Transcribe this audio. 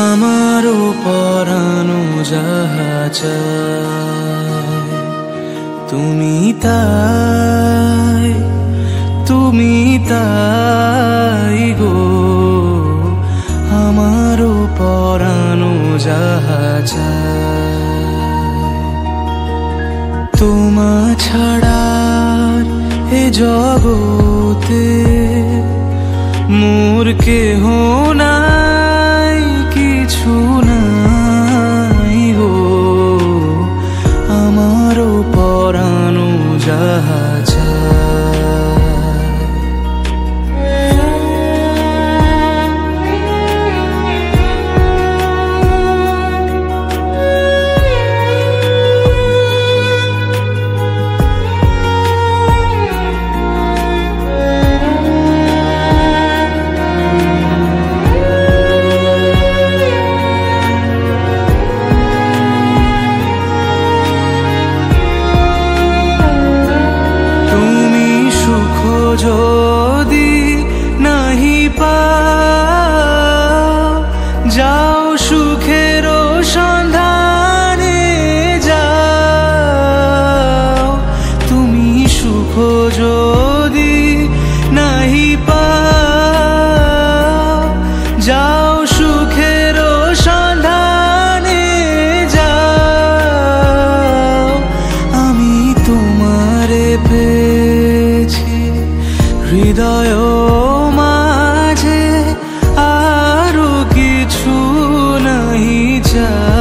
আমারও পরানো যাহা চায় তুমি তাই গো। আমারও পরানো যাহা চায় তোমা ছাড়া এ জগতে মোর কেহ নাই, কিছু নাই গো। আমারও পরানো যাহা যদি নাহি পাও, যাও সুখের সন্ধানে যাও। তুমি সুখ যদি নাহি পাও, যাও সুখের সন্ধানে যাও। আমি তোমারে পেয়েছি হৃদয় মাঝে, আরো কিছু নাহি চাই।